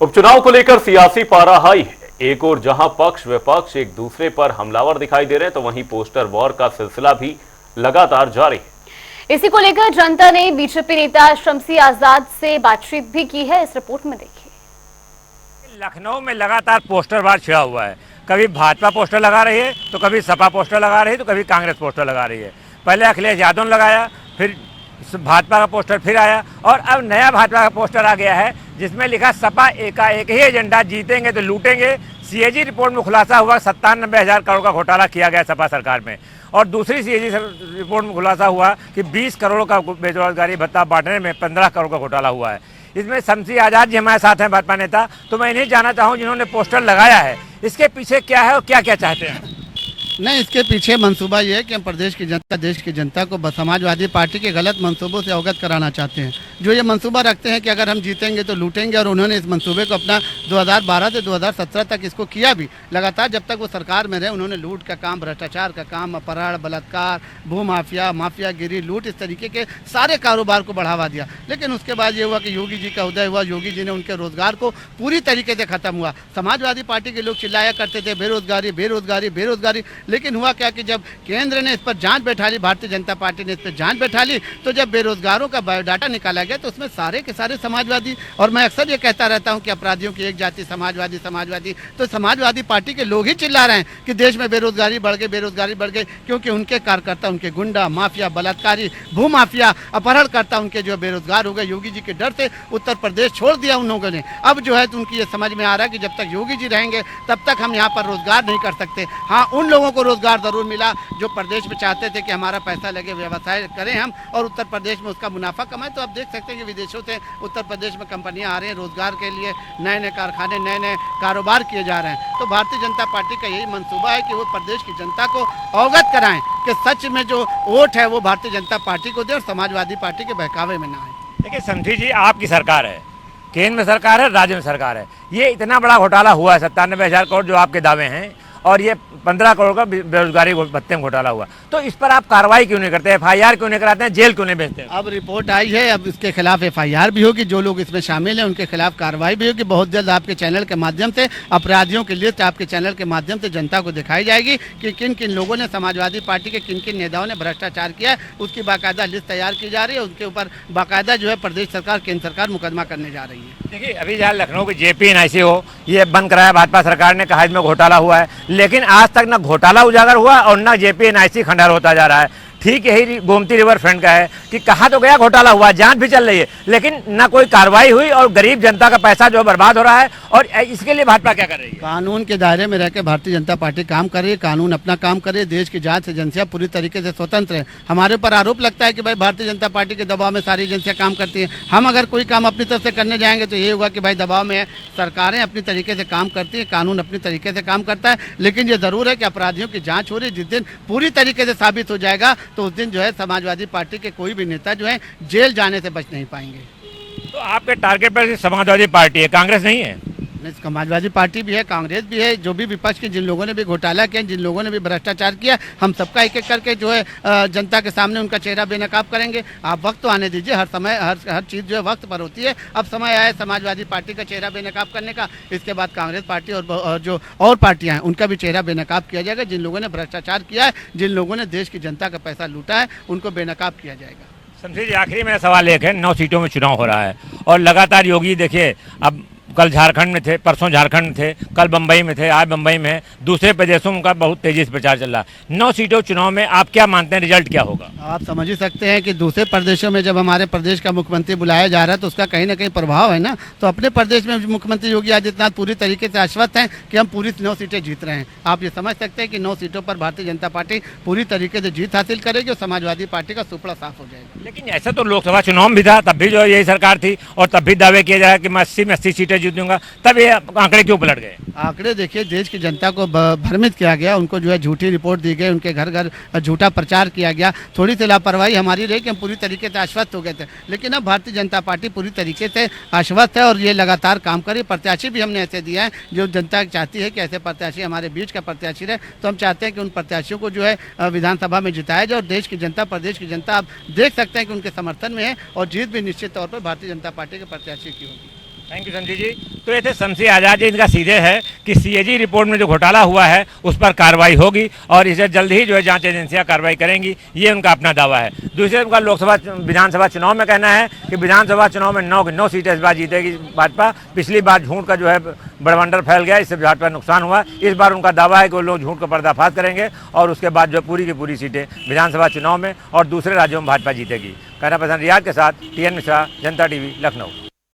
उपचुनाव को लेकर सियासी पारा हाई है। एक और जहां पक्ष विपक्ष एक दूसरे पर हमलावर दिखाई दे रहे हैं, तो वहीं पोस्टर वॉर का सिलसिला भी लगातार जारी है। इसी को लेकर जनता ने बीजेपी नेता शमसी आजाद से बातचीत भी की है। इस रिपोर्ट में देखिए। लखनऊ में लगातार पोस्टर वार छिड़ा हुआ है। कभी भाजपा पोस्टर लगा रही है, तो कभी सपा पोस्टर लगा रही है, तो कभी कांग्रेस पोस्टर लगा रही है। पहले अखिलेश यादव ने लगाया, फिर भाजपा का पोस्टर फिर आया, और अब नया भाजपा का पोस्टर आ गया है जिसमें लिखा सपा का एक ही एजेंडा, जीतेंगे तो लूटेंगे। सीएजी रिपोर्ट में खुलासा हुआ 97,000 करोड़ का घोटाला किया गया सपा सरकार में, और दूसरी सीएजी रिपोर्ट में खुलासा हुआ कि 20 करोड़ का बेरोजगारी भत्ता बांटने में 15 करोड़ का घोटाला हुआ है। इसमें शमसी आजाद जी हमारे साथ हैं, भाजपा नेता। तो मैं इन्हें जानना चाहूँ जिन्होंने पोस्टर लगाया है, इसके पीछे क्या है और क्या क्या चाहते हैं? नहीं, इसके पीछे मंसूबा ये है कि हम प्रदेश की जनता, देश की जनता को समाजवादी पार्टी के गलत मंसूबों से अवगत कराना चाहते हैं। जो ये मंसूबा रखते हैं कि अगर हम जीतेंगे तो लूटेंगे, और उन्होंने इस मंसूबे को अपना 2012 से 2017 तक इसको किया भी। लगातार जब तक वो सरकार में रहे उन्होंने लूट का काम, भ्रष्टाचार का काम, अपहरण, बलात्कार, भू माफिया, माफियागिरी, लूट, इस तरीके के सारे कारोबार को बढ़ावा दिया। लेकिन उसके बाद ये हुआ कि योगी जी का उदय हुआ, योगी जी ने उनके रोजगार को पूरी तरीके से खत्म हुआ। समाजवादी पार्टी के लोग चिल्लाया करते थे बेरोजगारी बेरोजगारी बेरोजगारी, लेकिन हुआ क्या कि जब केंद्र ने इस पर जांच बैठा ली, भारतीय जनता पार्टी ने इस पर जांच बैठा ली, तो जब बेरोजगारों का बायोडाटा निकाला गया तो उसमें सारे के सारे समाजवादी। और मैं अक्सर ये कहता रहता हूं कि अपराधियों की एक जाति समाजवादी, समाजवादी। तो समाजवादी पार्टी के लोग ही चिल्ला रहे हैं कि देश में बेरोजगारी बढ़ गई, बेरोजगारी बढ़ गई, क्योंकि उनके कार्यकर्ता, उनके गुंडा, माफिया, बलात्कारी, भू माफिया, अपहरणकर्ता उनके जो बेरोजगार हो गए। योगी जी के डर से उत्तर प्रदेश छोड़ दिया उन लोगों ने। अब जो है तो उनकी ये समझ में आ रहा है कि जब तक योगी जी रहेंगे तब तक हम यहाँ पर रोजगार नहीं कर सकते। हाँ, उन लोगों को रोजगार जरूर मिला जो प्रदेश में चाहते थे कि हमारा पैसा लगे, व्यवसाय करें हम और उत्तर प्रदेश में उसका मुनाफा कमाएं। तो आप देख सकते हैं कि विदेशों से उत्तर प्रदेश में कंपनियां आ रही हैं रोजगार के लिए, नए नए कारखाने, नए नए कारोबार किए जा रहे हैं। तो भारतीय जनता पार्टी का यही मंसूबा है कि वो प्रदेश की जनता को अवगत कराएं कि सच में जो वोट है वो भारतीय जनता पार्टी को दे और समाजवादी पार्टी के बहकावे में ना आए। देखिए शमसी जी, आपकी सरकार है, केंद्र में सरकार है, राज्य में सरकार है। ये इतना बड़ा घोटाला हुआ है 97,000 करोड़ जो आपके दावे हैं, और ये 15 करोड़ का बेरोजगारी भत्ते में घोटाला हुआ। तो इस पर आप कार्रवाई क्यों नहीं करते, FIR क्यों नहीं कराते हैं, जेल क्यों नहीं भेजते? अब रिपोर्ट आई है, अब इसके खिलाफ FIR भी होगी, जो लोग इसमें शामिल हैं उनके खिलाफ कार्रवाई भी होगी। बहुत जल्द आपके चैनल के माध्यम से अपराधियों की लिस्ट आपके चैनल के माध्यम से जनता को दिखाई जाएगी कि किन किन लोगों ने, समाजवादी पार्टी के किन किन नेताओं ने भ्रष्टाचार किया है। उसकी बाकायदा लिस्ट तैयार की जा रही है, उनके ऊपर बाकायदा जो है प्रदेश सरकार, केंद्र सरकार मुकदमा करने जा रही है। देखिए अभी जहाँ लखनऊ की JPNIC हो, ये बंद कराया भाजपा सरकार ने, कहा इसमें घोटाला हुआ है, लेकिन आज तक ना घोटाला उजागर हुआ और ना JPNIC खंडहर होता जा रहा है। ठीक यही गोमती रिवर फ्रंट का है कि कहा तो गया घोटाला हुआ, जांच भी चल रही है, लेकिन ना कोई कार्रवाई हुई और गरीब जनता का पैसा जो बर्बाद हो रहा है। और इसके लिए भाजपा क्या कर रही है? कानून के दायरे में रहकर भारतीय जनता पार्टी काम कर रही है, कानून अपना काम करे, देश की जांच एजेंसियां पूरी तरीके से स्वतंत्र है। हमारे ऊपर आरोप लगता है कि भाई भारतीय जनता पार्टी के दबाव में सारी एजेंसियां काम करती हैं। हम अगर कोई काम अपनी तरफ से करने जाएंगे तो ये होगा कि भाई दबाव में है। सरकारें अपनी तरीके से काम करती है, कानून अपनी तरीके से काम करता है, लेकिन ये जरूर है कि अपराधियों की जाँच हो रही है। जिस दिन पूरी तरीके से साबित हो जाएगा तो उस दिन जो है समाजवादी पार्टी के कोई भी नेता जो है जेल जाने से बच नहीं पाएंगे। तो आपके टारगेट पर समाजवादी पार्टी है, कांग्रेस नहीं है? समाजवादी पार्टी भी है, कांग्रेस भी है। जो भी विपक्ष के जिन लोगों ने भी घोटाला किया, जिन लोगों ने भी भ्रष्टाचार किया, हम सबका एक एक करके जो है जनता के सामने उनका चेहरा बेनकाब करेंगे। आप वक्त तो आने दीजिए, हर समय हर चीज़ जो है वक्त पर होती है। अब समय आया है समाजवादी पार्टी का चेहरा बेनकाब करने का। इसके बाद कांग्रेस पार्टी और जो और पार्टियां हैं उनका भी चेहरा बेनकाब किया जाएगा। जिन लोगों ने भ्रष्टाचार किया है, जिन लोगों ने देश की जनता का पैसा लूटा है, उनको बेनकाब किया जाएगा। शमसी जी, आखिरी मेरा सवाल एक है, 9 सीटों में चुनाव हो रहा है और लगातार योगी देखिए, अब कल झारखंड में थे, परसों झारखंड में थे, कल बम्बई में थे, आज बम्बई में, दूसरे प्रदेशों का बहुत तेजी से प्रचार चल रहा है। 9 सीटों चुनाव में आप क्या मानते हैं, रिजल्ट क्या होगा? आप समझ ही सकते हैं कि दूसरे प्रदेशों में जब हमारे प्रदेश का मुख्यमंत्री बुलाया जा रहा है तो उसका कहीं ना कहीं प्रभाव है ना। तो अपने प्रदेश में मुख्यमंत्री योगी आदित्यनाथ पूरी तरीके से आश्वस्त हैं कि हम पूरी 9 सीटें जीत रहे हैं। आप ये समझ सकते हैं कि 9 सीटों पर भारतीय जनता पार्टी पूरी तरीके से जीत हासिल करेगी और समाजवादी पार्टी का सुपड़ा साफ हो जाएगा। लेकिन ऐसा तो लोकसभा चुनाव भी था, तब भी जो यही सरकार थी और तब भी दावे किया जा रहा है कि मैं 80 में 80 सीटें जीतूंगा, तब आंकड़े क्यों पलट गए? आंकड़े देखिए, देश की जनता को भ्रमित किया गया, उनको जो है झूठी रिपोर्ट दी गई, उनके घर घर झूठा प्रचार किया गया। थोड़ी सी लापरवाही हमारी रही कि हम पूरी तरीके से आश्वस्त हो गए थे, लेकिन अब भारतीय जनता पार्टी पूरी तरीके से आश्वस्त है और ये लगातार काम करे। प्रत्याशी भी हमने ऐसे दिया है जो जनता चाहती है कि ऐसे प्रत्याशी हमारे बीच का प्रत्याशी रहे। तो हम चाहते हैं कि उन प्रत्याशियों को जो है विधानसभा में जिताया जाए और देश की जनता, प्रदेश की जनता आप देख सकते हैं कि उनके समर्थन में है और जीत भी निश्चित तौर पर भारतीय जनता पार्टी के प्रत्याशी की होगी। Thank you Sanjeev ji. तो ये थे शमसी आज़ाद जी, इनका सीधे है कि सीएजी रिपोर्ट में जो घोटाला हुआ है उस पर कार्रवाई होगी और इसे जल्द ही जो है जांच एजेंसियां कार्रवाई करेंगी, ये उनका अपना दावा है। दूसरे उनका लोकसभा विधानसभा चुनाव में कहना है कि विधानसभा चुनाव में 9 सीटें इस बार जीतेगी भाजपा। पिछली बार झूठ का जो है बड़बंडर फैल गया, इससे भाजपा नुकसान हुआ। इस बार उनका दावा है कि वो लोग झूठ का पर्दाफाश करेंगे और उसके बाद जो पूरी की पूरी सीटें विधानसभा चुनाव में और दूसरे राज्यों में भाजपा जीतेगी। कैमरा पर्सन रियाज के साथ TN मिश्रा, जनता टीवी, लखनऊ।